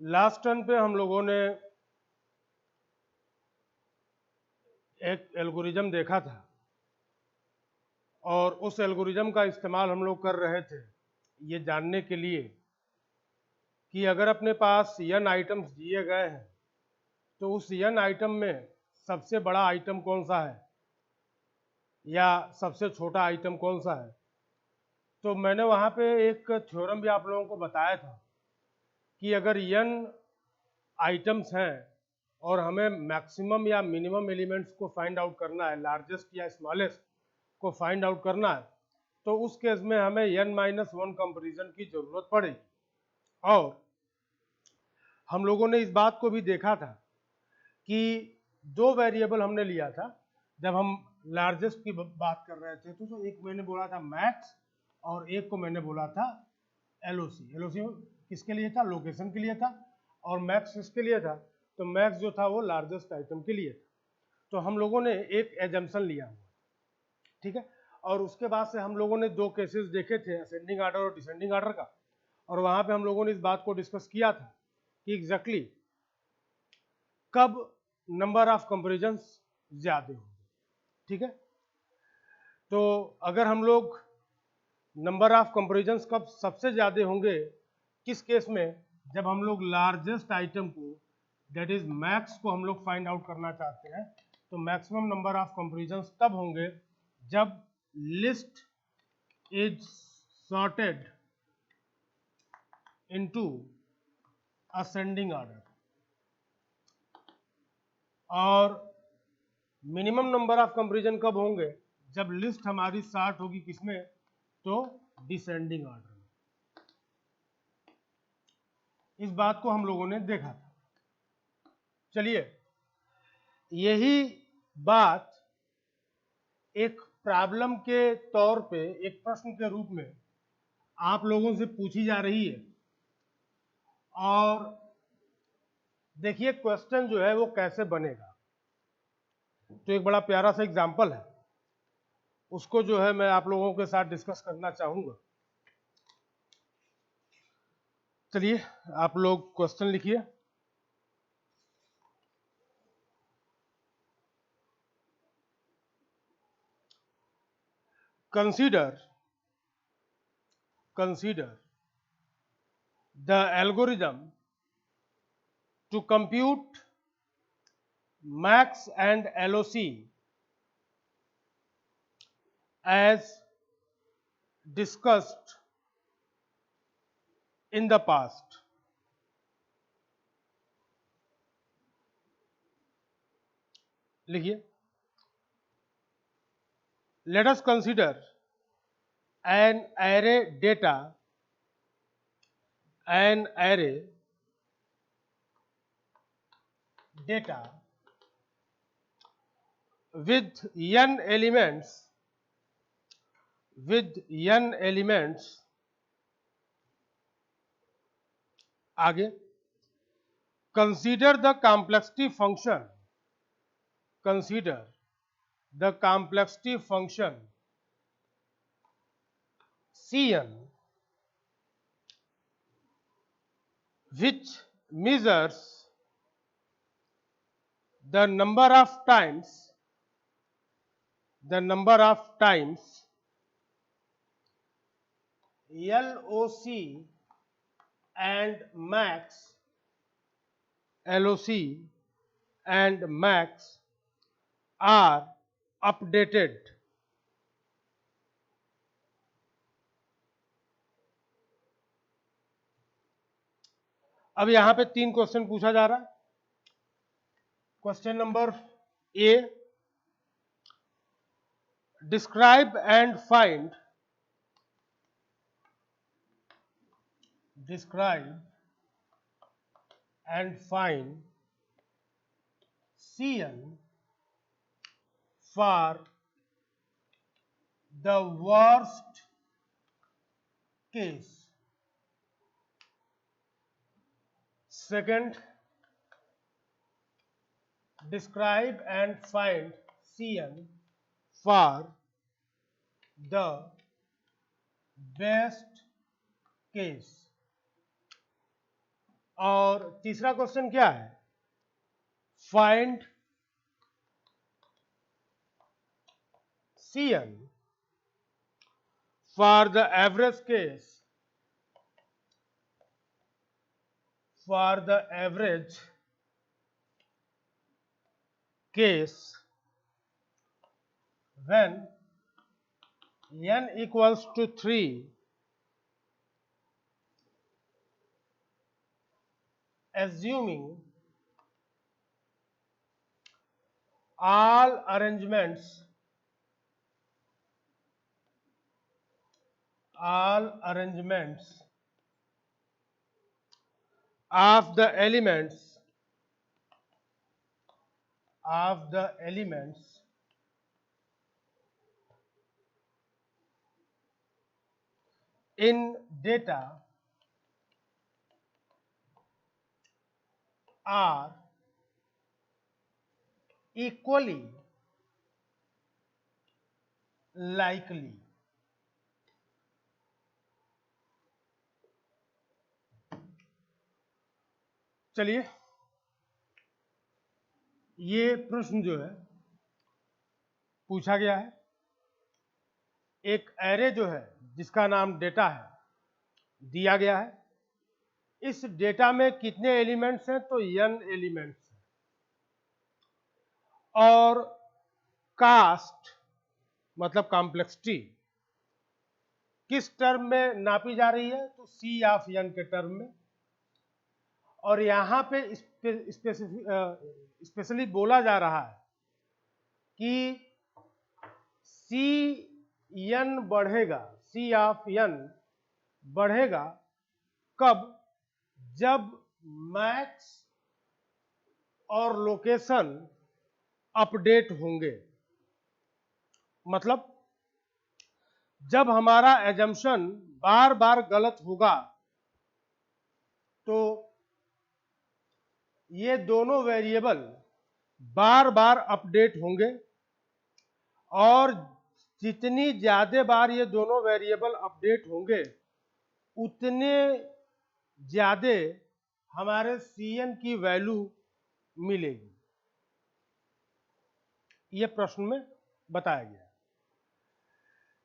Last turn पे हम लोगों ने एक एल्गोरिज्म देखा था और उस एल्गोरिज्म का इस्तेमाल हम लोग कर रहे थे ये जानने के लिए कि अगर अपने पास n आइटम्स दिए गए हैं तो उस n आइटम में सबसे बड़ा आइटम कौन सा है या सबसे छोटा आइटम कौन सा है। तो मैंने वहाँ पे एक थ्योरम भी आप लोगों को बताया था कि अगर n आइटम्स हैं और हमें मैक्सिमम या मिनिमम एलिमेंट्स को फाइंड आउट करना है, लार्जेस्ट या स्मॉलेस्ट को फाइंड आउट करना है, तो उस केस में हमें n-1 कंपैरिजन की जरूरत पड़ेगी। और हम लोगों ने इस बात को भी देखा था कि दो वेरिएबल हमने लिया था जब हम लार्जेस्ट की बात कर रहे थे, तो एक मैंने बोला था मैक्स और एक को मैंने बोला था एलओसी। एलओसी किसके लिए था? लोकेशन के लिए था। और मैक्स किसके लिए था? तो मैक्स जो था वो लार्जेस्ट आइटम के लिए था। तो हम लोगों ने एक एजम्पशन लिया हुआ, ठीक है। और उसके बाद से हम लोगों ने दो केसेस देखे थे, असेंडिंग ऑर्डर और डिसेंडिंग ऑर्डर का, और वहां पे हम लोगों ने इस बात को डिस्कस किया था कि एग्जैक्टली कब नंबर ऑफ कंपैरिजंस ज्यादा होंगे, ठीक है। तो अगर हम लोग नंबर ऑफ कंपैरिजंस कब सबसे ज्यादा होंगे, किस केस में? जब हम लोग लार्जेस्ट आइटम को, दैट इज मैक्स को हम लोग फाइंड आउट करना चाहते हैं, तो मैक्सिमम नंबर ऑफ कंपैरिजंस तब होंगे जब list is sorted into ascending order. और मिनिमम नंबर ऑफ कंपैरिजन कब होंगे? जब लिस्ट हमारी सॉर्ट होगी किसमें? तो डिसेंडिंग ऑर्डर में। इस बात को हम लोगों ने देखा था। चलिए, यही बात एक प्रॉब्लम के तौर पे, एक प्रश्न के रूप में आप लोगों से पूछी जा रही है। और देखिए क्वेश्चन जो है वो कैसे बनेगा। तो एक बड़ा प्यारा सा एग्जाम्पल है, उसको जो है मैं आप लोगों के साथ डिस्कस करना चाहूंगा। चलिए आप लोग क्वेश्चन लिखिए। consider the algorithm to compute max and LOC as discussed in the past. लिखिए, let us consider an array data with n elements आगे consider the complexity function Cn, which measures the number of times LOC and max are updated. अब यहां पे तीन question पूछा जा रहा है। Question number A, describe and find Cn for the worst case. Second, describe and find Cn for the best case. और तीसरा क्वेश्चन क्या है, find Cn for the average case when n equals to 3, assuming all arrangements of the elements in data are equally likely. चलिए, ये प्रश्न जो है पूछा गया है, एक एरे जो है जिसका नाम डेटा है दिया गया है। इस डेटा में कितने एलिमेंट्स हैं, तो n एलिमेंट्स हैं, और कास्ट मतलब कॉम्प्लेक्सिटी किस टर्म में नापी जा रही है, तो C ऑफ n के टर्म में। और यहाँ पे स्पेशली बोला जा रहा है कि Cn बढ़ेगा, C ऑफ n बढ़ेगा कब, जब मैक्स और लोकेशन अपडेट होंगे। मतलब जब हमारा एजम्पशन बार बार गलत होगा तो ये दोनों वेरिएबल बार बार अपडेट होंगे, और जितनी ज्यादा बार ये दोनों वेरिएबल अपडेट होंगे उतने ज्यादा हमारे Cn की वैल्यू मिलेगी। ये प्रश्न में बताया गया।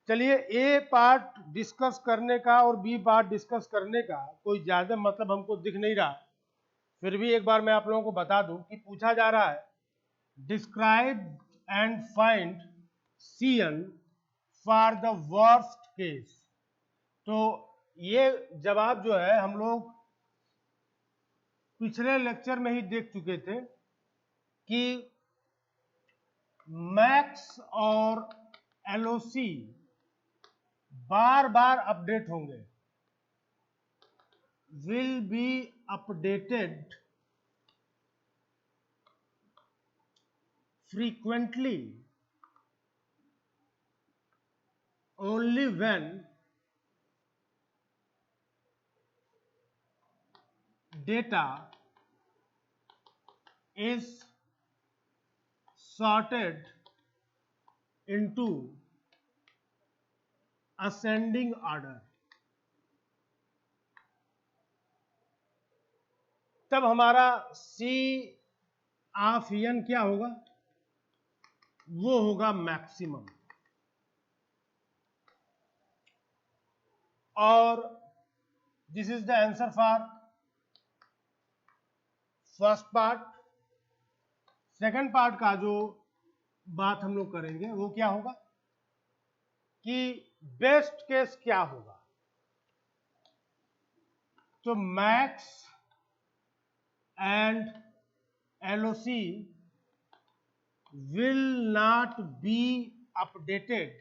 चलिए, ए पार्ट डिस्कस करने का और बी पार्ट डिस्कस करने का कोई ज्यादा मतलब हमको दिख नहीं रहा, फिर भी एक बार मैं आप लोगों को बता दूं कि पूछा जा रहा है describe and find Cn for the worst case. तो ये जवाब जो है हम लोग पिछले लेक्चर में ही देख चुके थे कि मैक्स और LOC बार बार अपडेट होंगे, will be updated frequently only when data is sorted into ascending order। तब हमारा C ऑफ n क्या होगा, वो होगा मैक्सिमम। और this is the answer for first part. Second part का जो बात हम लोग करेंगे वो क्या होगा कि बेस्ट केस क्या होगा। तो max and LOC will not be updated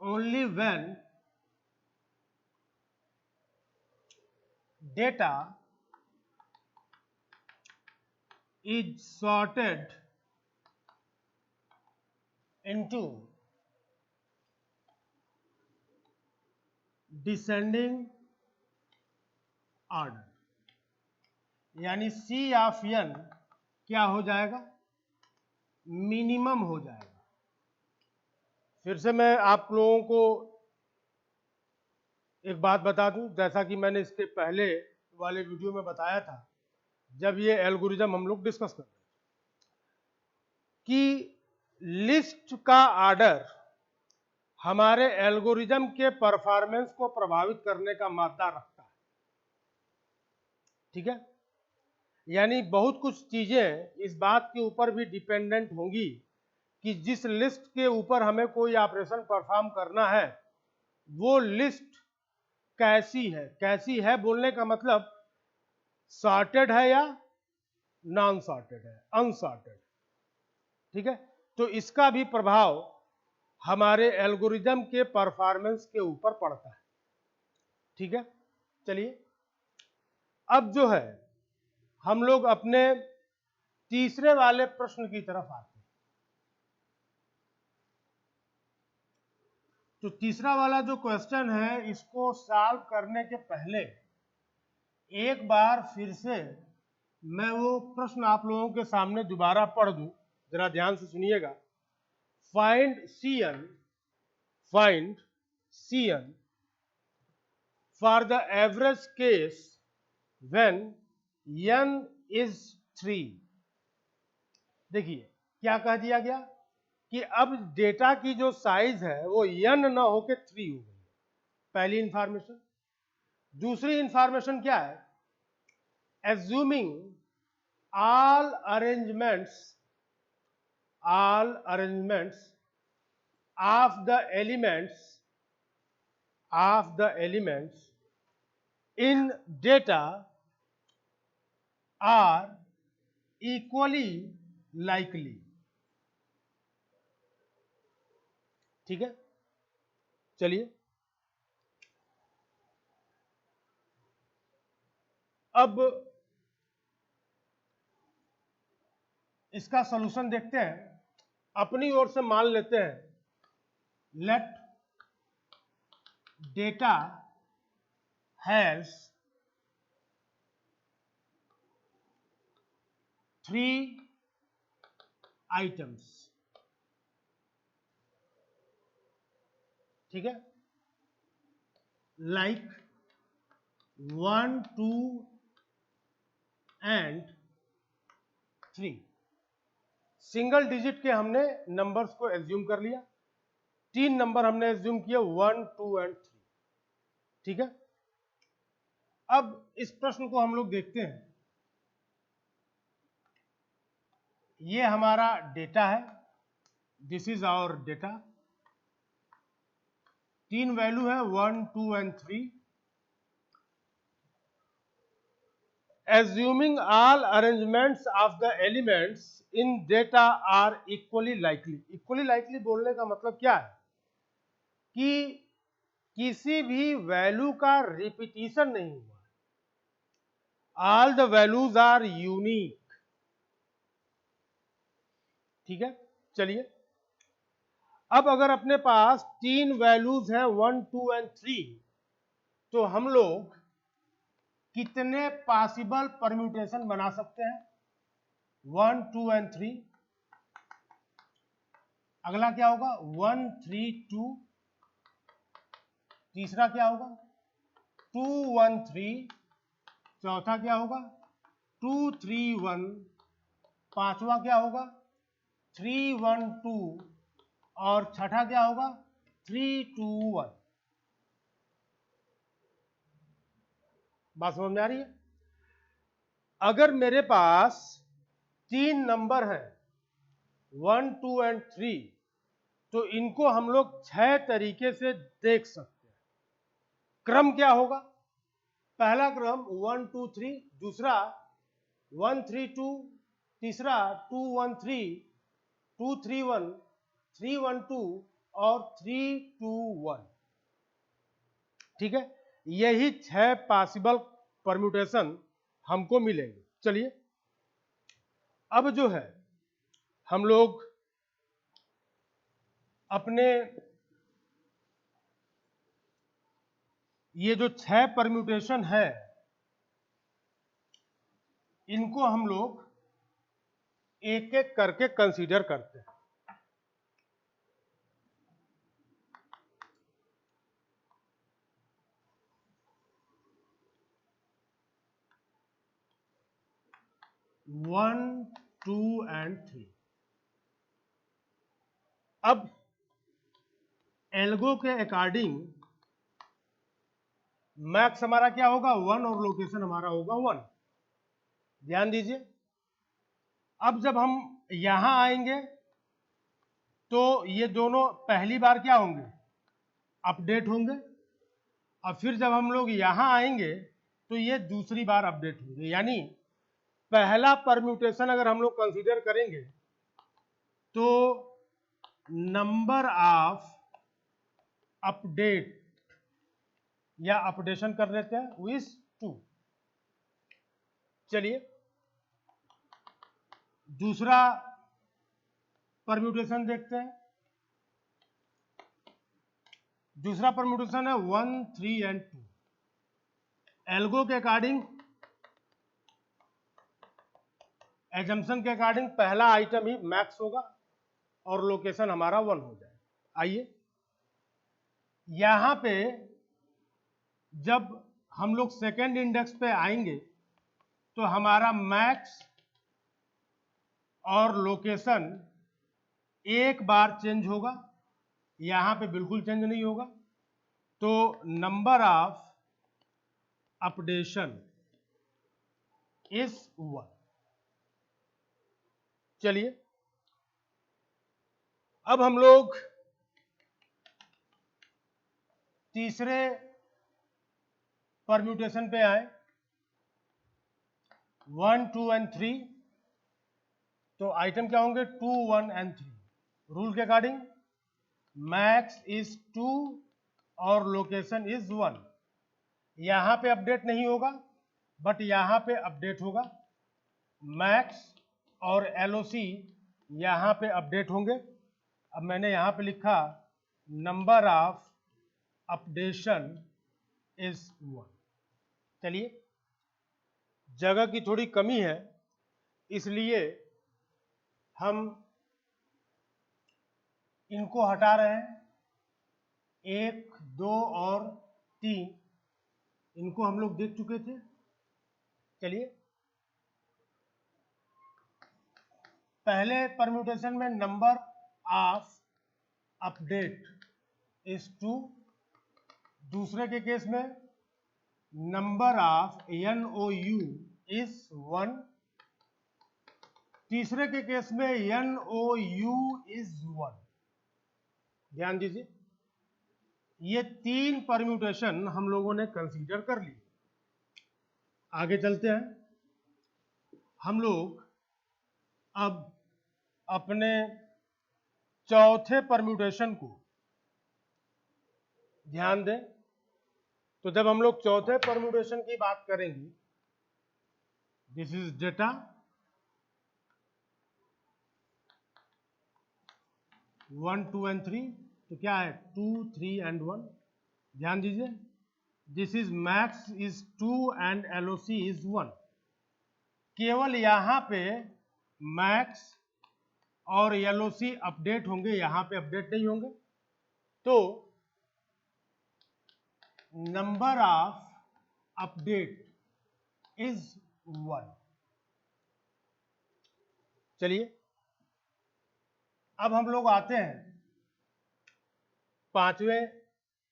only when data is sorted into descending order। यानी C ऑफ n क्या हो जाएगा, मिनिमम हो जाएगा। फिर से मैं आप लोगों को एक बात बता दूं, जैसा कि मैंने इसके पहले वाले वीडियो में बताया था, जब ये एल्गोरिदम हम लोग डिस्कस कर रहे थे, कि लिस्ट का ऑर्डर हमारे एल्गोरिदम के परफॉर्मेंस को प्रभावित करने का मादा रखता है। ठीक है, यानी बहुत कुछ चीजें इस बात के ऊपर भी डिपेंडेंट होंगी कि जिस लिस्ट के ऊपर हमें कोई ऑपरेशन परफॉर्म करना है वो लिस्ट कैसी है बोलने का मतलब सॉर्टेड है या नॉन सॉर्टेड है, अनसॉर्टेड। ठीक है, तो इसका भी प्रभाव हमारे एल्गोरिदम के परफॉर्मेंस के ऊपर पड़ता है। ठीक है, चलिए अब जो है हम लोग अपने तीसरे वाले प्रश्न की तरफ आते हैं। तो तीसरा वाला जो क्वेश्चन है, इसको सॉल्व करने के पहले एक बार फिर से मैं वो प्रश्न आप लोगों के सामने दोबारा पढ़ दूं, जरा ध्यान से सुनिएगा। Find Cn for the average case when n is 3। देखिए क्या कह दिया गया कि अब डेटा की जो साइज है वो n ना होके 3 हो गई। पहली इंफॉर्मेशन। दूसरी इंफॉर्मेशन क्या है, assuming all arrangements of the elements in data are equally likely। ठीक है, चलिए अब इसका सॉल्यूशन देखते हैं। अपनी ओर से मान लेते हैं, लेट डेटा हैज 3 आइटम्स। ठीक है, लाइक 1, 2 एंड 3। सिंगल डिजिट के हमने नंबर्स को एज्यूम कर लिया। 3 नंबर हमने एज्यूम किया, 1, 2 एंड 3। ठीक है, अब इस प्रश्न को हम लोग देखते हैं। ये हमारा डेटा है, this is our data. 3 value है 1, 2 and 3। Assuming all arrangements of the elements in data are equally likely। equally likely बोलने का मतलब क्या है कि किसी भी वैल्यू का रिपीटिशन नहीं हुआ, all the values are unique. ठीक है, चलिए अब अगर अपने पास 3 वैल्यूज हैं 1, 2 एंड 3, तो हम लोग कितने पॉसिबल परम्यूटेशन बना सकते हैं? 1, 2 एंड 3। अगला क्या होगा? 1, 3, 2। तीसरा क्या होगा? 2, 1, 3। चौथा क्या होगा? 2, 3, 1। पांचवा क्या होगा? 3, 1, 2। और छठा क्या होगा? 3, 2, 1। बात समझ में आ रही है? अगर मेरे पास 3 नंबर हैं 1, 2 एंड 3, तो इनको हम लोग 6 तरीके से देख सकते हैं। क्रम क्या होगा? पहला क्रम 1, 2, 3। दूसरा 1, 3, 2। तीसरा 2, 1, 3। 2, 3, 1। 3, 1, 2 और 3, 2, 1। ठीक है, यही 6 पॉसिबल परम्यूटेशन हमको मिलेंगे। चलिए अब जो है हम लोग अपने ये जो 6 परम्यूटेशन है इनको हम लोग एक एक करके कंसीडर करते हैं। 1, 2 and 3। अब एल्गो के अकॉर्डिंग मैक्स हमारा क्या होगा 1 और लोकेशन हमारा होगा 1। ध्यान दीजिए, अब जब हम यहां आएंगे तो ये दोनों पहली बार क्या होंगे अपडेट होंगे, और फिर जब हम लोग यहां आएंगे तो ये दूसरी बार अपडेट होंगे। यानी पहला परम्यूटेशन अगर हम लोग कंसीडर करेंगे तो नंबर ऑफ अपडेट या अपडेशन कर लेते हैं विथ 2। चलिए दूसरा परम्यूटेशन देखते हैं। दूसरा परम्यूटेशन है 1, 3 and 2। एल्गो के अकॉर्डिंग एजम्पशन के अकॉर्डिंग पहला आइटम ही मैक्स होगा और लोकेशन हमारा 1 हो जाए। आइए यहां पे जब हम लोग सेकेंड इंडेक्स पे आएंगे तो हमारा मैक्स और लोकेशन एक बार चेंज होगा, यहां पे बिल्कुल चेंज नहीं होगा। तो नंबर ऑफ अपडेशन इज 1। चलिए अब हम लोग तीसरे परम्यूटेशन पे आए 1, 2 and 3। तो आइटम क्या होंगे 2, 1 and 3। रूल के अकॉर्डिंग मैक्स इज 2 और लोकेशन इज 1। यहां पे अपडेट नहीं होगा बट यहां पे अपडेट होगा। मैक्स और एलओसी यहां पे अपडेट होंगे। अब मैंने यहां पे लिखा नंबर ऑफ अपडेशन इज 1। चलिए जगह की थोड़ी कमी है इसलिए हम इनको हटा रहे हैं। 1, 2 और 3 इनको हम लोग देख चुके थे। चलिए पहले परम्यूटेशन में नंबर ऑफ अपडेट इज 2। दूसरे के केस में नंबर ऑफ NOU इज 1। तीसरे के केस में NOU इज 1। ध्यान दीजिए ये 3 परम्यूटेशन हम लोगों ने कंसीडर कर ली। आगे चलते हैं। हम लोग अब अपने चौथे परम्यूटेशन को ध्यान दें। तो जब हम लोग चौथे परम्यूटेशन की बात करेंगे दिस इज डेटा 1, 2 and 3। तो क्या है 2, 3 and 1। ध्यान दीजिए this is max is 2 and LOC is 1। केवल यहां पे मैक्स और एलओसी अपडेट होंगे, यहां पे अपडेट नहीं होंगे। तो नंबर ऑफ अपडेट इज 1। चलिए अब हम लोग आते हैं पांचवें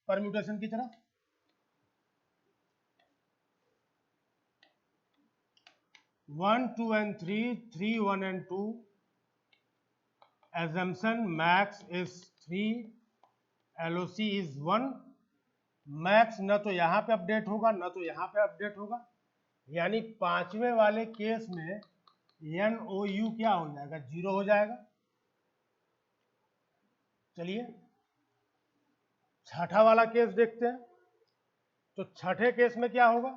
परम्यूटेशन की तरफ। 1, 2 and 3, 3, 1 and 2। assumption max is 3, LOC is 1। Max न तो यहां पे अपडेट होगा न तो यहां पे अपडेट होगा। यानी पांचवें वाले केस में NOU क्या हो जाएगा 0 हो जाएगा। चलिए छठा वाला केस देखते हैं। तो छठे केस में क्या होगा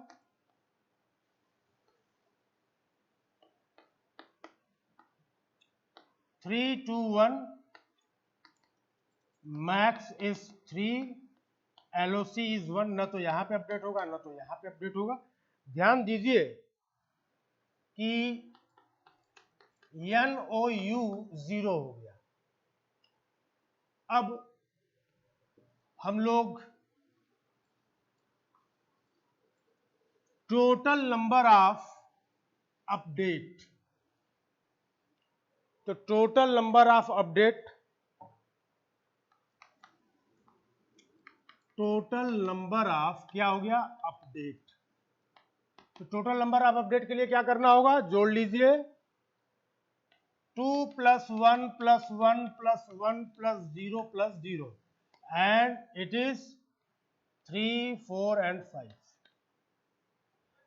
3, 2, 1। Max is 3, LOC is 1। न तो यहां पे अपडेट होगा न तो यहां पे अपडेट होगा। ध्यान दीजिए कि NOU 0 हो गया। अब हम लोग टोटल नंबर ऑफ अपडेट तो total number of update, total number of क्या हो गया, अपडेट। तो टोटल नंबर ऑफ अपडेट के लिए क्या करना होगा, जोड़ लीजिए 2 + 1 + 1 + 1 + 0 + 0 and it is 3, 4 and 5.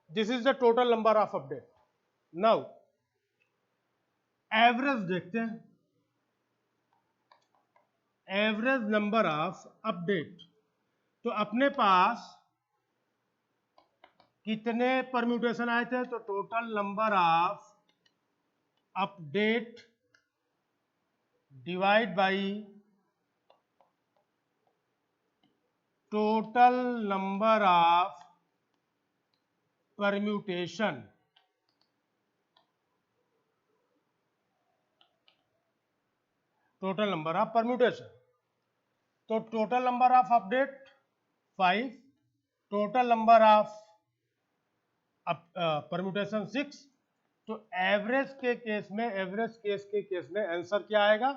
This is the total number of update. Now average देखते हैं, एवरेज नंबर ऑफ अपडेट। तो अपने पास कितने परम्यूटेशन आए थे, तो total number of update divide by total number of permutation. Total number of permutation, तो total number of update 5, total number of permutation 6। तो एवरेज के केस में, एवरेज केस के केस में आंसर क्या आएगा,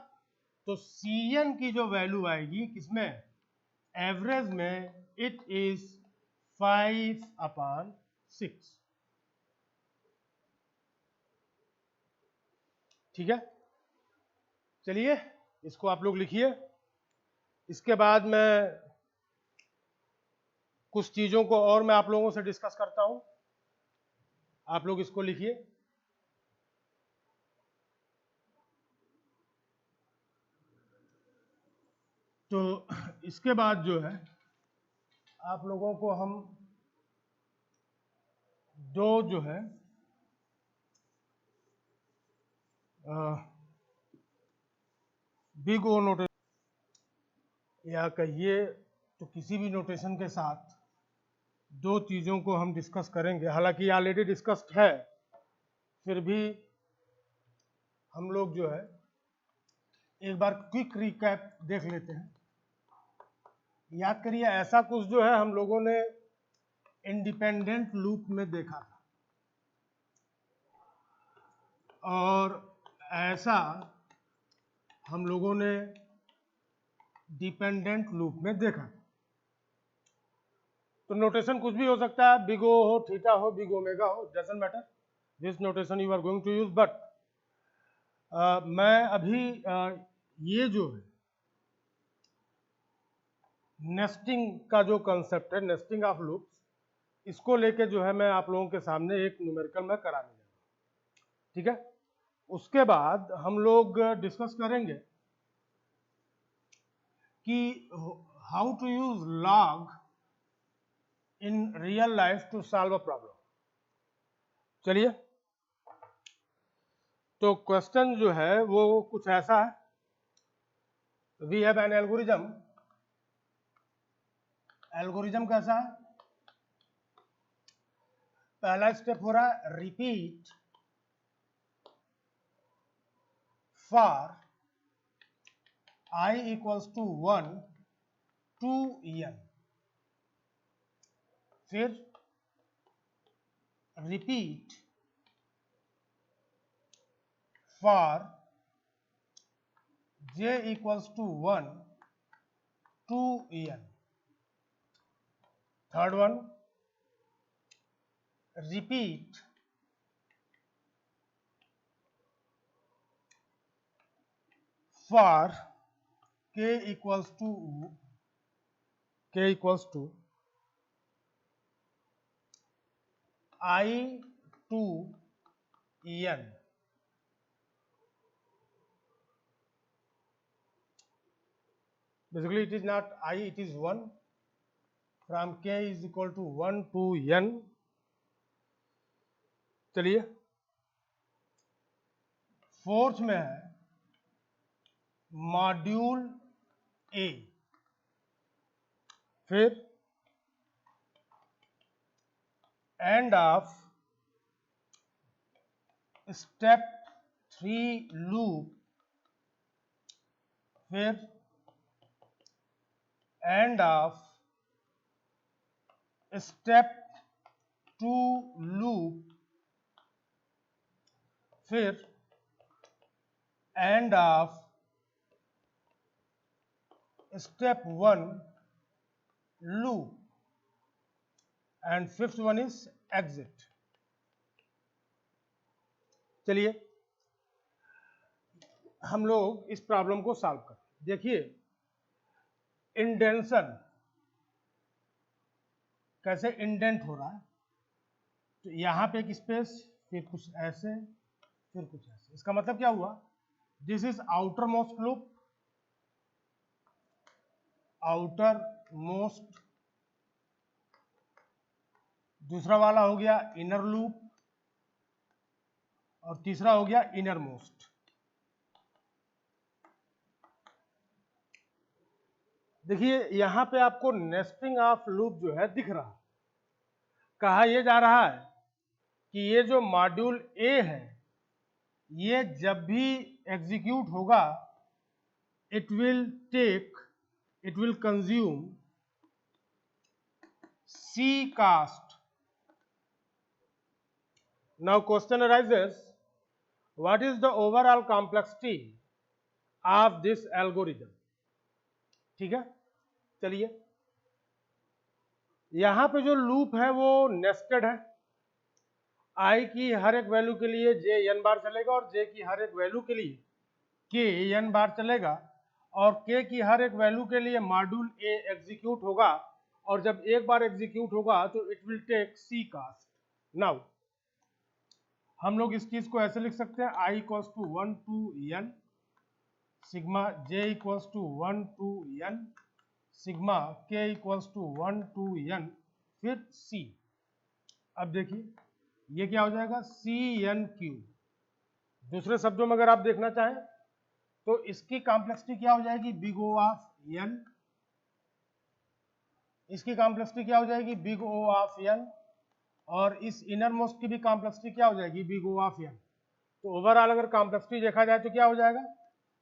तो Cn की जो वैल्यू आएगी किसमें, एवरेज में, इट इज 5/6। ठीक है, चलिए इसको आप लोग लिखिए। इसके बाद मैं कुछ चीजों को और मैं आप लोगों से डिस्कस करता हूं, आप लोग इसको लिखिए। तो इसके बाद जो है आप लोगों को हम दो जो है बिग ओ नोटेशन या कहिए तो किसी भी नोटेशन के साथ दो चीज़ों को हम डिस्कस करेंगे। हालांकि ऑलरेडी डिस्कस्ड है, फिर भी हम लोग जो है एक बार क्विक रिकैप देख लेते हैं। याद करिए, ऐसा कुछ जो है हम लोगों ने इंडिपेंडेंट लूप में देखा था और ऐसा हम लोगों ने डिपेंडेंट लूप में देखा। तो नोटेशन कुछ भी हो सकता है, बिग ओ हो, थीटा हो, बिग ओमेगा हो, doesn't matter this notation you are going to use. But मैं अभी ये जो है नेस्टिंग का जो कंसेप्ट है, नेस्टिंग ऑफ लूप्स, इसको लेके जो है मैं आप लोगों के सामने एक न्यूमेरिकल में कराने जा रहा हूं। ठीक है, उसके बाद हम लोग डिस्कस करेंगे कि how to use log in real life to solve a problem. चलिए, तो क्वेश्चन जो है वो कुछ ऐसा है, we have an algorithm. Algorithm कैसा है, पहला स्टेप हो रहा है repeat for i equals to 1 to n, फिर repeat for j equals to 1 to n, third one repeat for k equals to i to n। Basically, it is not I, it is 1 from k is equal to 1 to n। चलिए, fourth में है module A, फिर end of step 3 loop, फिर end of step 2 loop, फिर end of step 1 loop and fifth one is exit. चलिए हम लोग इस प्रॉब्लम को सॉल्व करें। देखिए इंडेंशन कैसे इंडेंट हो रहा है, तो यहां पे एक स्पेस, फिर कुछ ऐसे, फिर कुछ ऐसे। इसका मतलब क्या हुआ, this is outer most loop, outer most, दूसरा वाला हो गया इनर लूप, और तीसरा हो गया इनर मोस्ट। देखिए यहां पे आपको नेस्टिंग ऑफ लूप जो है दिख रहा है। कहा यह जा रहा है कि ये जो मॉड्यूल ए है ये जब भी एग्जीक्यूट होगा it will consume C cost. Now question arises, what is the overall complexity of this algorithm. ठीक है, चलिए यहां पे जो लूप है वो नेस्टेड है। आई की हर एक वैल्यू के लिए जे एन बार चलेगा और जे की हर एक वैल्यू के लिए के एन बार चलेगा, और के की हर एक वैल्यू के लिए मॉड्यूल ए एग्जीक्यूट होगा, और जब एक बार एग्जीक्यूट होगा तो it will take C cost. Now हम लोग इस चीज को ऐसे लिख सकते हैं, i equals to 1 to n sigma j equals to 1 to n sigma k equals to 1 to n फिर सी। अब देखिए ये क्या हो जाएगा, सी एन क्यूब। दूसरे शब्दों में अगर आप देखना चाहें तो इसकी कॉम्प्लेक्सिटी क्या हो जाएगी, बिग ओ ऑफ एन। इसकी कॉम्प्लेक्सिटी क्या हो जाएगी, बिग ओ ऑफ एन, और इस इनर मोस्ट की भी कॉम्प्लेक्सिटी क्या हो जाएगी, बिग ओ ऑफ एन। तो ओवरऑल अगर कॉम्प्लेक्सिटी देखा जाए तो क्या हो जाएगा,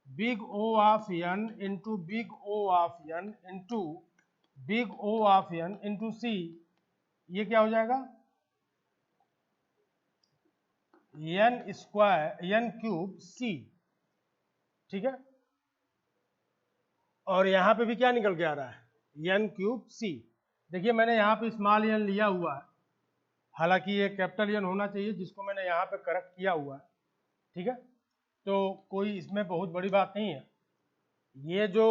big O of n into big O of n into big O of n into C. ये क्या हो जाएगा, n square n cube C. ठीक है, और यहां पे भी क्या निकल के आ रहा है, एन क्यूब सी। देखिए मैंने यहाँ पे स्मॉल एन लिया हुआ है, हालांकि ये कैपिटल एन होना चाहिए जिसको मैंने यहाँ पे करेक्ट किया हुआ है। ठीक है, तो कोई इसमें बहुत बड़ी बात नहीं है। ये जो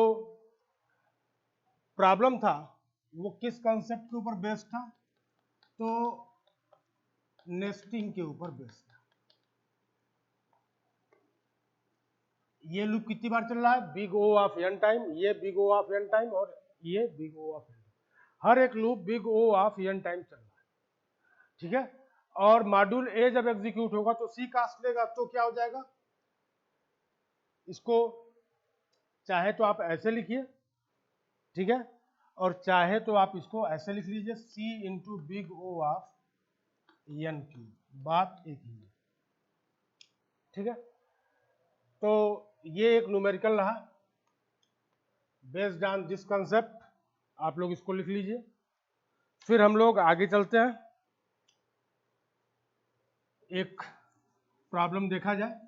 प्रॉब्लम था वो किस कंसेप्ट के ऊपर बेस्ड था, तो नेस्टिंग के ऊपर बेस्ड था। ये लूप कितनी बार चल रहा है, big O of n time, ये big O of n time, और ये बिग ओ ऑफ एन। हर एक loop big O of n time चल रहा है। ठीक है, और मॉड्यूल ए जब एग्जीक्यूट होगा तो सी कास्ट लेगा, तो क्या हो जाएगा, इसको चाहे तो आप ऐसे लिखिए, ठीक है, और चाहे तो आप इसको ऐसे लिख लीजिए, C into big O of n cube. बात एक ही है। ठीक है, तो ये एक न्यूमेरिकल रहा बेस्ड ऑन दिस कंसेप्ट, आप लोग इसको लिख लीजिए। फिर हम लोग आगे चलते हैं, एक प्रॉब्लम देखा जाए,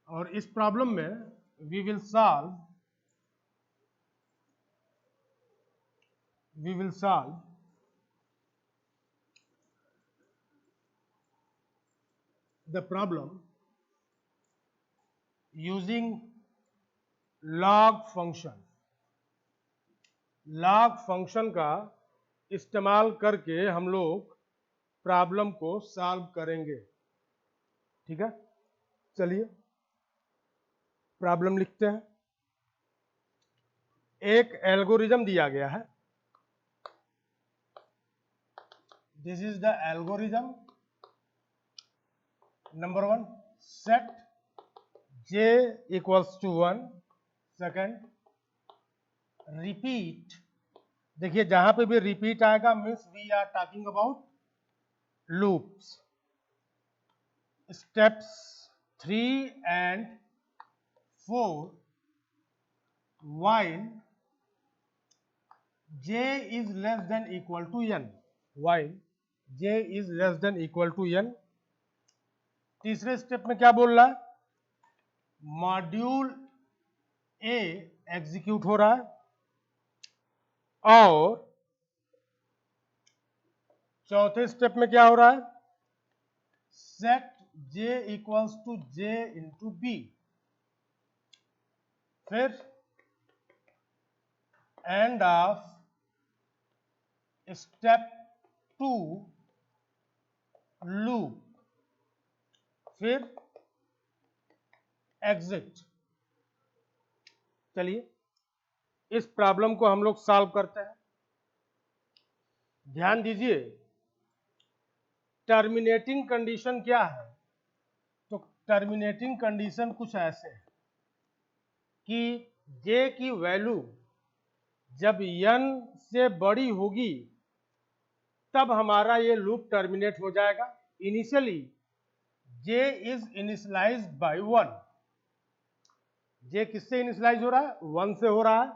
और इस प्रॉब्लम में we will solve the problem using log function. Log function का इस्तेमाल करके हम लोग प्रॉब्लम को सॉल्व करेंगे। ठीक है, चलिए प्रॉब्लम लिखते हैं। एक एल्गोरिथम दिया गया है, this is the algorithm number 1, set j equals to 1, second repeat. देखिए जहां पे भी रिपीट आएगा means we are talking about loops. Steps 3 and 4 while j is less than equal to n, while j is less than equal to n। तीसरे step में क्या बोल रहा है, मॉड्यूल ए एग्जीक्यूट हो रहा है और चौथे स्टेप में क्या हो रहा है, set j equals to j into b, फिर एंड ऑफ स्टेप 2 लूप, फिर एग्जिट। चलिए इस प्रॉब्लम को हम लोग सॉल्व करते हैं। ध्यान दीजिए, टर्मिनेटिंग कंडीशन क्या है, तो टर्मिनेटिंग कंडीशन कुछ ऐसे है कि j की वैल्यू जब n से बड़ी होगी तब हमारा ये लूप टर्मिनेट हो जाएगा। Initially j is initialized by 1, j किससे इनिशियलाइज हो रहा है, 1 से हो रहा है।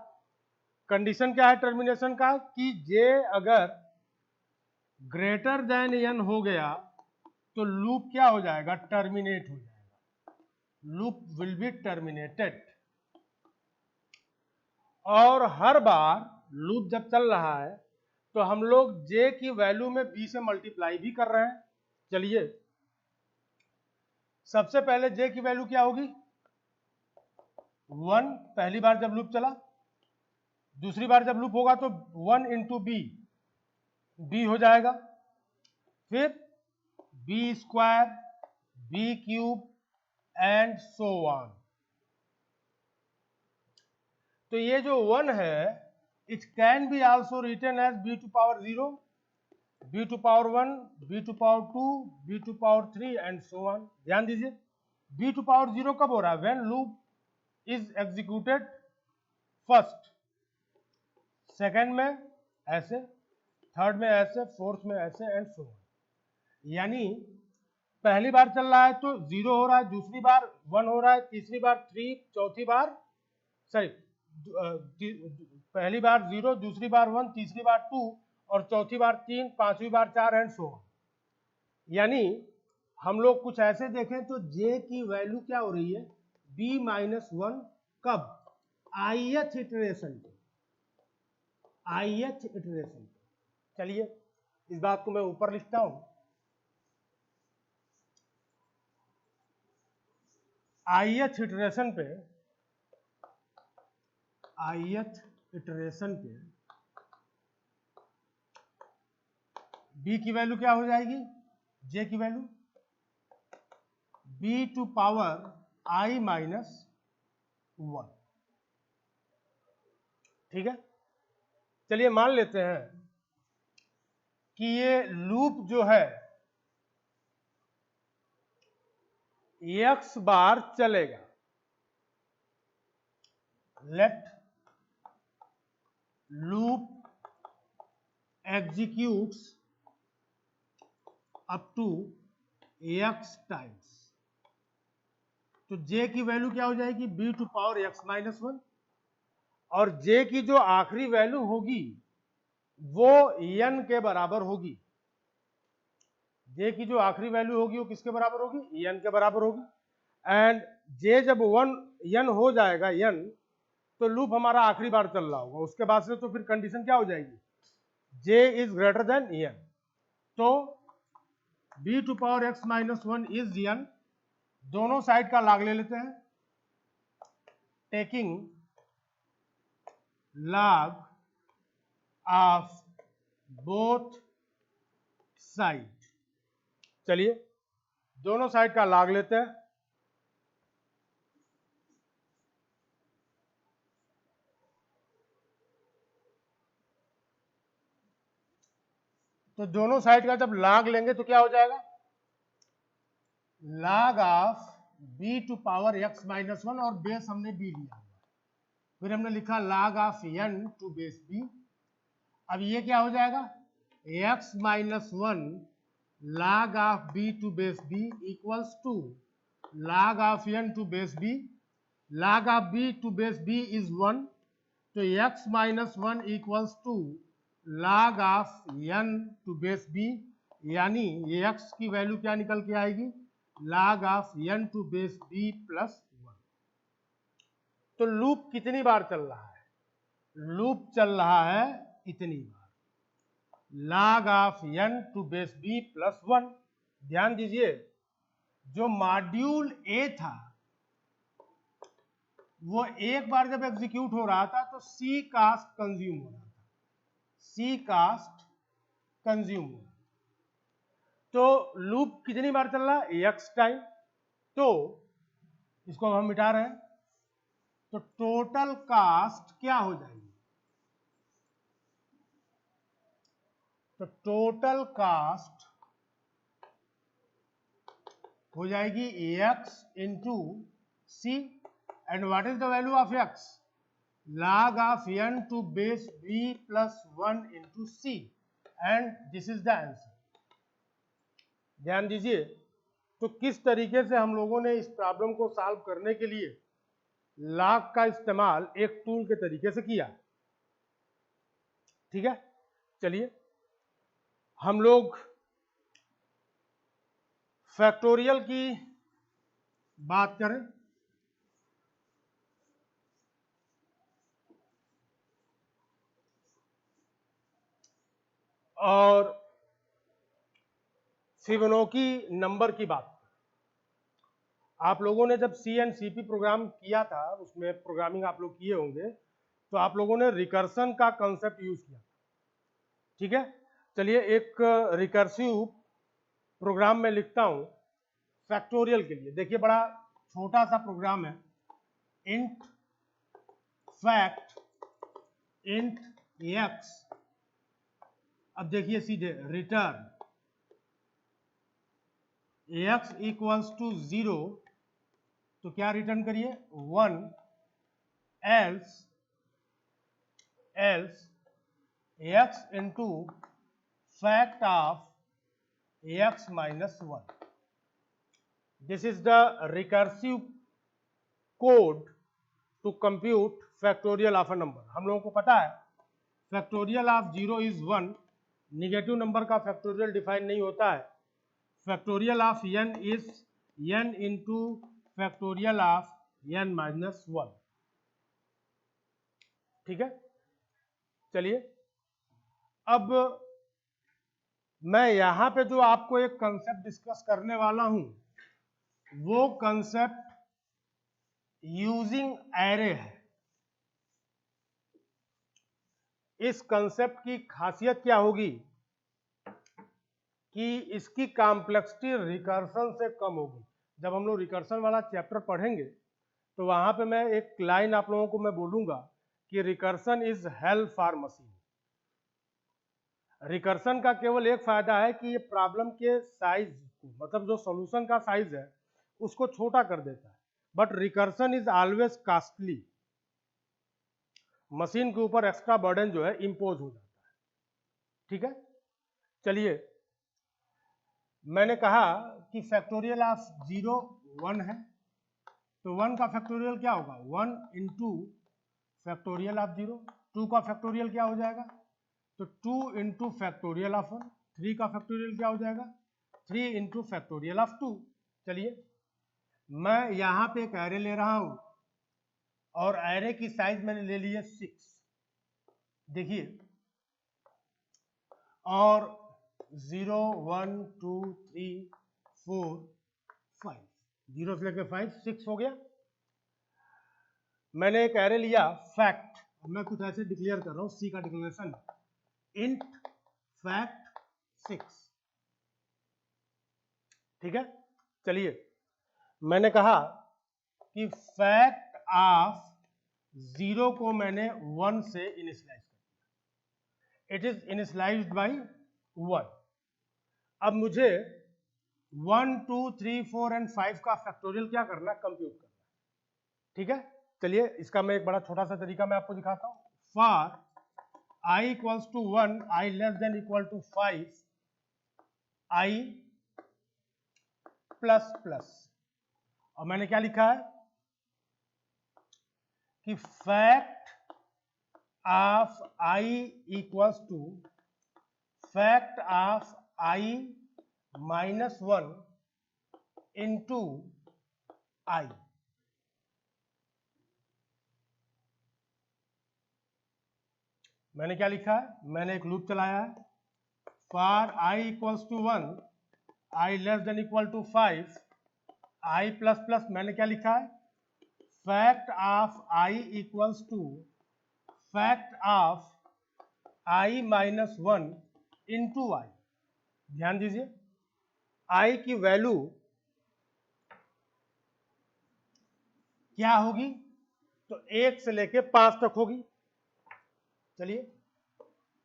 कंडीशन क्या है टर्मिनेशन का, कि j अगर ग्रेटर देन n हो गया तो लूप क्या हो जाएगा, टर्मिनेट हो जाएगा, लूप विल बी टर्मिनेटेड। और हर बार लूप जब चल रहा है तो हम लोग j की वैल्यू में b से मल्टीप्लाई भी कर रहे हैं। चलिए सबसे पहले j की वैल्यू क्या होगी, 1 पहली बार जब लूप चला, दूसरी बार जब लूप होगा तो 1 इंटू बी हो जाएगा, फिर b square, b cube and so on. तो ये जो 1 है it can be also written as b to power 0, b to power 1, b to power 2, b to power 3 and so on. ध्यान दीजिए b टू पावर 0 कब हो रहा है, when loop is executed first, second में ऐसे, थर्ड में ऐसे, फोर्थ में ऐसे एंड सो ऑन। यानी पहली बार चल रहा है तो 0 हो रहा है, दूसरी बार 1 हो रहा है, तीसरी बार 3, चौथी बार सॉरी पहली बार 0, दूसरी बार 1, तीसरी बार 2 और चौथी बार 3, पांचवी बार 4 एंड सो ऑन। यानी हम लोग कुछ ऐसे देखें तो j की वैल्यू क्या हो रही है, b माइनस 1, कब, ith इटरेशन पे, ith इटरेशन पे। चलिए इस बात को मैं ऊपर लिखता हूं, ith इटरेशन पे, ith इटरेशन पे b की वैल्यू क्या हो जाएगी, j की value b to power i minus 1। ठीक है, चलिए मान लेते हैं कि ये लूप जो है x बार चलेगा। Let loop executes up to x times. तो j की वैल्यू क्या हो जाएगी, b to power x minus 1, और j की जो आखिरी वैल्यू होगी वो n के बराबर होगी। j की जो आखिरी वैल्यू होगी वो किसके बराबर होगी, n के बराबर होगी। एंड j जब 1 n हो जाएगा, n तो लूप हमारा आखिरी बार चल रहा होगा, उसके बाद से तो फिर कंडीशन क्या हो जाएगी, j is greater than n। तो b to power x minus 1 is n। दोनों साइड का लॉग ले लेते हैं, taking log of both side. चलिए दोनों साइड का लॉग लेते हैं, तो दोनों साइड का जब लॉग लेंगे तो क्या हो जाएगा, log of b to power x minus 1, और बेस हमने b लिया, फिर हमने लिखा log of n to base b। अब ये क्या हो जाएगा, x minus 1 log of b to base b equals to log of n to base b। log of b to base b is 1, तो x minus 1 equals to log of n to base b, यानी ये x की value क्या निकल के आएगी, log of n to base b plus 1। तो loop कितनी बार चल रहा है? लूप चल रहा है इतनी बार, log of n to base b plus 1। ध्यान दीजिए, जो मॉड्यूल ए था वो एक बार जब एग्जीक्यूट हो रहा था तो सी कास्ट कंज्यूम हो रहा था, सी कास्ट कंज्यूम हो रहा। तो लूप कितनी बार चल रहा है? x time. तो इसको हम मिटा रहे हैं, तो टोटल कास्ट क्या हो जाएगी? तो टोटल कास्ट हो जाएगी x into C, and what is the value of x? log of n to base b plus 1 into C, and this is the answer. ध्यान दीजिए, तो किस तरीके से हम लोगों ने इस प्रॉब्लम को सॉल्व करने के लिए log का इस्तेमाल एक टूल के तरीके से किया। ठीक है, चलिए हम लोग फैक्टोरियल की बात करें। और फिबोनाची नंबर की बात। आप लोगों ने जब CNCP प्रोग्राम किया था, उसमें प्रोग्रामिंग आप लोग किए होंगे, तो आप लोगों ने रिकर्सन का कंसेप्ट यूज किया। ठीक है, चलिए एक रिकर्सिव प्रोग्राम में लिखता हूं फैक्टोरियल के लिए। देखिए बड़ा छोटा सा प्रोग्राम है, इंट फैक्ट इंट x। अब देखिए सीधे रिटर्न x इक्वल्स टू 0, तो क्या रिटर्न करिए? 1, else x into fact of x minus 1। This is the recursive code to compute factorial of a number. हम लोगों को पता है factorial of 0 is 1, negative number का फैक्टोरियल डिफाइन नहीं होता है। Factorial of n is n into factorial of n minus 1। ठीक है, चलिए अब मैं यहां पे जो आपको एक कंसेप्ट डिस्कस करने वाला हूं वो कंसेप्ट यूजिंग एरे है। इस कंसेप्ट की खासियत क्या होगी कि इसकी कॉम्प्लेक्सिटी रिकर्सन से कम होगी। जब हम लोग रिकर्सन वाला चैप्टर पढ़ेंगे तो वहां पे मैं एक लाइन आप लोगों को मैं बोलूंगा कि recursion is hello for machine. Recursion का केवल एक फायदा है कि ये प्रॉब्लम के साइज को, मतलब जो सॉल्यूशन का साइज है उसको छोटा कर देता है, but recursion is always costly. Machine के ऊपर एक्स्ट्रा बर्डन जो है इंपोज हो जाता है। ठीक है, चलिए मैंने कहा कि फैक्टोरियल ऑफ 0 1 है, तो 1 का फैक्टोरियल क्या होगा? 1 इंटू फैक्टोरियल ऑफ 0। 2 का फैक्टोरियल क्या हो जाएगा? तो 2 इंटू फैक्टोरियल ऑफ 1। 3 का फैक्टोरियल क्या हो जाएगा? 3 इंटू फैक्टोरियल ऑफ 2। चलिए मैं यहां पे एक एरे ले रहा हूं और एरे की साइज मैंने ले ली है 6। देखिए, और 0 1 2 3 4 5, 0 से लेकर 5 6 हो गया। मैंने एक एरे लिया फैक्ट, मैं कुछ ऐसे डिक्लेयर कर रहा हूं, सी का डिक्लेरेशन इंट फैक्ट 6। ठीक है, चलिए मैंने कहा कि फैक्ट ऑफ 0 को मैंने 1 से इनिशियलाइज कर दिया, इट इज इनिशियलाइज्ड बाय 1। अब मुझे 1 2 3 4 एंड 5 का फैक्टोरियल क्या करना? कंप्यूट करना। ठीक है, चलिए इसका मैं एक बड़ा छोटा सा तरीका मैं आपको दिखाता हूं। For i equals to 1, i less than equal to 5, i plus plus, और मैंने क्या लिखा है कि fact of i equals to fact of i minus 1 into i। मैंने क्या लिखा है, मैंने एक लूप चलाया है, for i equals to 1, i less than equal to 5, i plus plus, मैंने क्या लिखा है, fact of i equals to fact of i minus 1 into i. ध्यान दीजिए, i की वैल्यू क्या होगी, तो 1 से लेके 5 तक होगी। चलिए,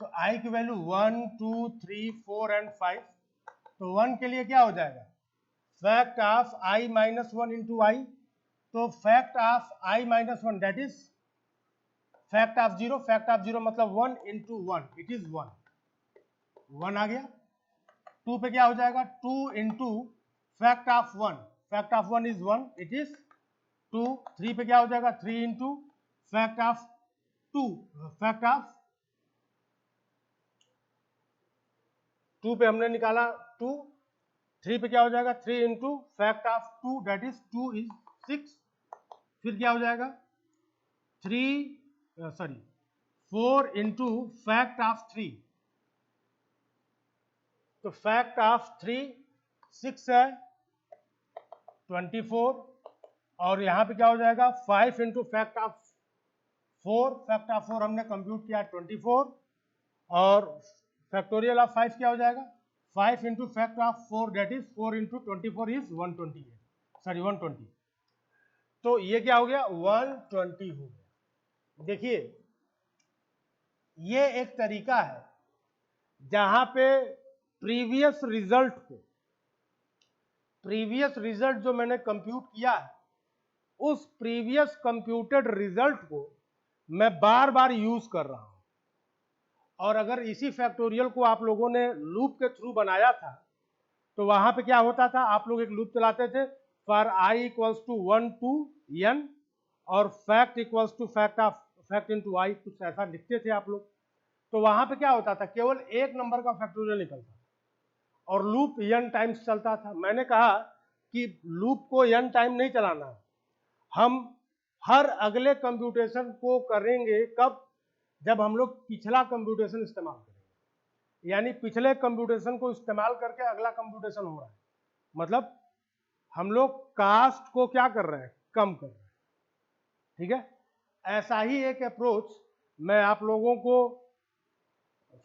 तो i की वैल्यू 1, 2, 3, 4 एंड 5, तो 1 के लिए क्या हो जाएगा, fact of i minus 1 into i, तो fact of i minus 1 that is fact of 0, fact of 0 मतलब 1 इंटू 1, इट इज 1, 1 आ गया। 2 पे क्या हो जाएगा, 2 into fact of 1, fact of 1 is 1, it is 2। 3 पे क्या हो जाएगा, 3 into fact of 2, fact of 2 पे हमने निकाला 2, 3 पे क्या हो जाएगा, 3 into fact of 2 that is 2 is 6, फिर क्या हो जाएगा 4 इंटू फैक्ट ऑफ 3, तो फैक्ट ऑफ 3 6 है 24, और यहाँ पे क्या हो जाएगा 5 into fact of 4, fact of 4 हमने कंप्यूट किया 24, और फैक्टोरियल ऑफ 5 क्या हो जाएगा, 5 into fact of 4 that is 4 into 24 is 120। तो ये क्या हो गया, 120 हो गया। देखिए, ये एक तरीका है जहां पे प्रीवियस रिजल्ट जो मैंने कंप्यूट किया है, उस प्रीवियस कंप्यूटेड रिजल्ट को मैं बार बार यूज कर रहा हूं। और अगर इसी फैक्टोरियल को आप लोगों ने लूप के थ्रू बनाया था, तो वहां पे क्या होता था, आप लोग एक लूप चलाते थे, for i equals to 1 to n, और fact equals to fact into i, कुछ ऐसा लिखते थे आप लोग। तो वहां पे क्या होता था, केवल एक नंबर का फैक्टोरियल निकलता और लूप n टाइम्स चलता था। मैंने कहा कि लूप को n टाइम नहीं चलाना है, हम हर अगले कंप्यूटेशन को करेंगे कब, जब हम लोग पिछला कंप्यूटेशन इस्तेमाल करेंगे, यानी पिछले कंप्यूटेशन को इस्तेमाल करके अगला कंप्यूटेशन हो रहा है, मतलब हम लोग कास्ट को क्या कर रहे हैं, कम कर रहे हैं। ठीक है, ऐसा ही एक अप्रोच मैं आप लोगों को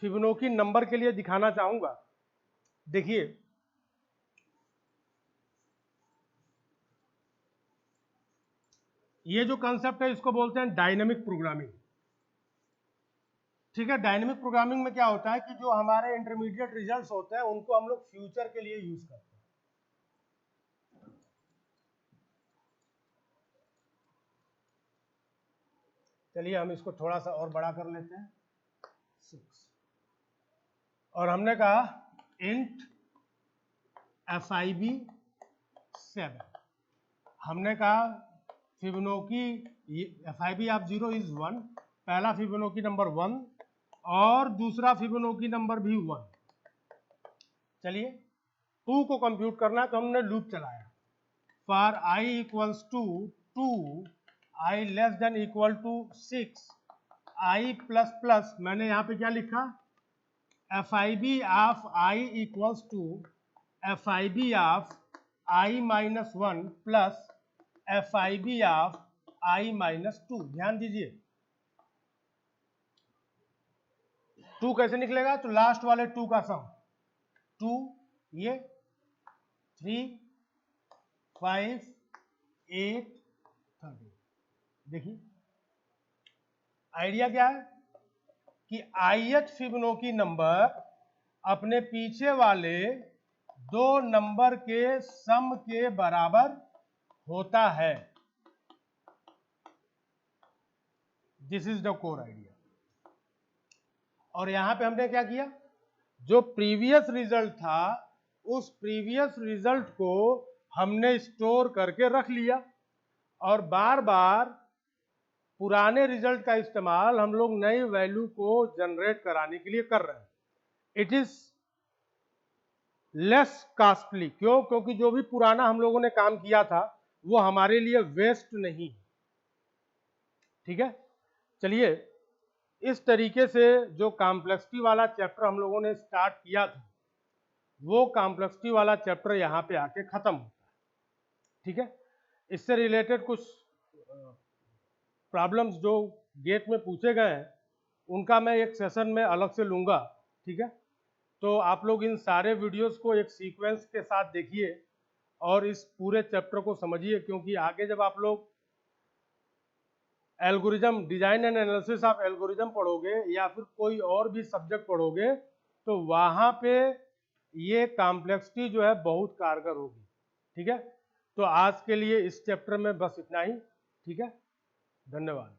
फिबोनाची नंबर के लिए दिखाना चाहूंगा। देखिए, ये जो कंसेप्ट है इसको बोलते हैं डायनेमिक प्रोग्रामिंग। ठीक है, डायनेमिक प्रोग्रामिंग में क्या होता है कि जो हमारे इंटरमीडिएट रिजल्ट्स होते हैं उनको हम लोग फ्यूचर के लिए यूज करते हैं। चलिए, हम इसको थोड़ा सा और बड़ा कर लेते हैं, 6, और हमने कहा इंट FIB 7, हमने कहा फिबोनाची FIB ऑफ 0 इज 1, पहला फिबोनाची नंबर 1 और दूसरा फिबोनाची नंबर भी 1। चलिए, 2 को कंप्यूट करना है, तो हमने लूप चलाया, for i equals to 2, i less than equal to 6, i plus plus, मैंने यहाँ पे क्या लिखा, FIB of i equals to FIB of i minus 1 plus FIB of i minus 2। ध्यान दीजिए, 2 कैसे निकलेगा, तो लास्ट वाले 2 का सम, 2 ये 3, 5, 8, 13। देखिए, आइडिया क्या है कि ith फिबोनाची नंबर अपने पीछे वाले 2 नंबर के सम के बराबर होता है। This is the core idea. और यहां पे हमने क्या किया, जो प्रीवियस रिजल्ट था उस प्रीवियस रिजल्ट को हमने स्टोर करके रख लिया, और बार बार पुराने रिजल्ट का इस्तेमाल हम लोग नई वैल्यू को जनरेट कराने के लिए कर रहे हैं। इट इज लेस कॉस्टली, क्यों, क्योंकि जो भी पुराना हम लोगों ने काम किया था वो हमारे लिए वेस्ट नहीं। ठीक है, चलिए इस तरीके से जो कॉम्प्लेक्सिटी वाला चैप्टर हम लोगों ने स्टार्ट किया था, वो कॉम्प्लेक्सिटी वाला चैप्टर यहाँ पे आके खत्म होता है। ठीक है, इससे रिलेटेड कुछ प्रॉब्लम्स जो गेट में पूछे गए हैं उनका मैं एक सेशन में अलग से लूँगा। ठीक है, तो आप लोग इन सारे वीडियोस को एक सीक्वेंस के साथ देखिए और इस पूरे चैप्टर को समझिए, क्योंकि आगे जब आप लोग algorithm, design and analysis of algorithm पढ़ोगे या फिर कोई और भी सब्जेक्ट पढ़ोगे तो वहाँ पे ये कॉम्प्लेक्सिटी जो है बहुत कारगर होगी। ठीक है, तो आज के लिए इस चैप्टर में बस इतना ही। ठीक है, धन्यवाद।